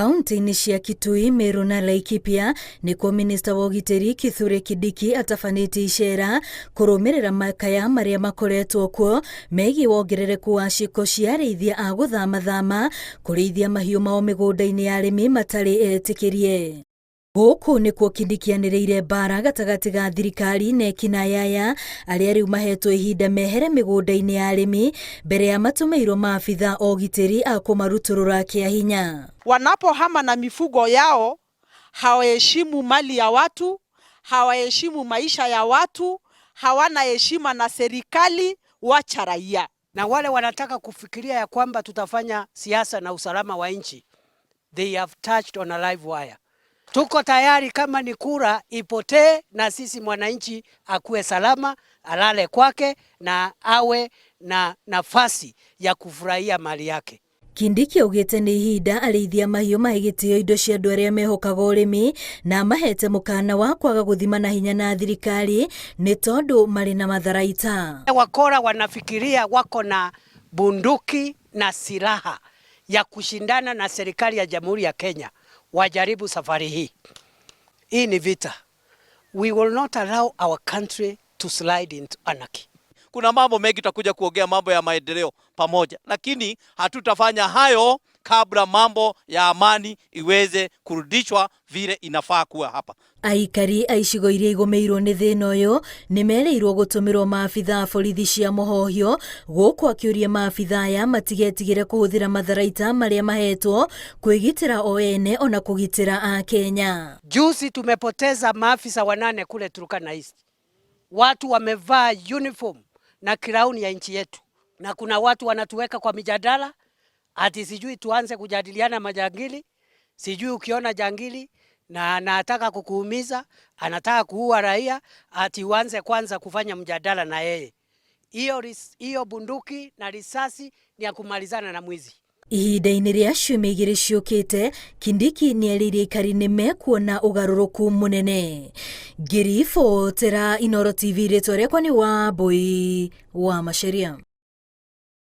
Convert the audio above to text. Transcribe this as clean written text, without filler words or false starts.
Kaunti-inĩ cia Kitui, Meru na Laikipia nĩkuo minista wa ũgitĩri Kithure Kindiki atabanĩtie icera kũrũmĩrĩra makaya marĩa makoretwo kuo megiĩ wongerereku wa ciĩko cia arĩithia a gũthamathama kũrĩithia mahiũ mao mĩgũnda-inĩ ya arĩmi matarĩ etĩkĩrie. Gũkũ nĩkuo Kindiki anĩrĩire mbara gatagatĩ ga thirikari na ekinaayaya arĩa rĩu mahetwo ihinda mehere mĩgũnda-inĩ ya arĩmi mbere ya matũmĩirwo maabitha o ũgitĩri a kũmarutũrũra kĩa hinya. Wanapohama na mifugo yao hawaheshimu mali ya watu, hawaheshimu maisha ya watu, hawana heshima na serikali, wacha raia. Na wale wanataka kufikiria ya kwamba tutafanya siasa na usalama wa nchi, they have touched on a live wire. Tuko tayari kama ni kura ipotee na sisi mwananchi akuwe salama, alale kwake na awe na nafasi ya kufurahia mali yake. Kindiki augĩte nĩ ihinda arĩithia mahiũ mahĩgĩtio indo cia andũ arĩa mehokaga ũrĩmi na mahete mũkana wa kwaga gũthima na hinya na thirikari nĩ tondũ marĩ na matharaita. Wakora wanafikiria wako na bunduki na silaha ya kushindana na serikali ya Jamhuri ya Kenya. Wajaribu safari hii. Hii ni vita. We will not allow our country to slide into anarchy. Kuna mambo mengi tutakuja kuongea mambo ya maendeleo pamoja, lakini hatutafanya hayo kabla mambo ya amani iweze kurudishwa vile inafaa kuwa hapa. Aikari a icigo iria igũmĩirwo nĩ thĩna ũyũ nĩmerĩirwo gũtũmĩrwo maabitha a borithi cia mũhohio gũkũ akĩũria maabitha aya matigetigĩre kũhũthĩra matharaita marĩa mahetwo kwĩgitĩra o ene ona kũgitĩra a Kenya. Juzi tumepoteza maafisa 8 kule Turkana East. Watu wamevaa uniform na crown ya nchi yetu, na kuna watu wanatuweka kwa mijadala ati sijui tuanze kujadiliana majangili, sijui ukiona jangili na anataka kukuumiza, anataka kuua raia, ati uanze kwanza kufanya mjadala na yeye. Hiyo bunduki na risasi ni ya kumalizana na mwizi. Ihinda-inĩ rĩa ciumia igĩrĩ ciũkĩte, Kindiki nĩerĩire aikari nĩmekuona ũgarũrũku mũnene. Ngĩribotera Inooro TV, rĩtwa rĩakwa nĩ Wambui wa Macharia.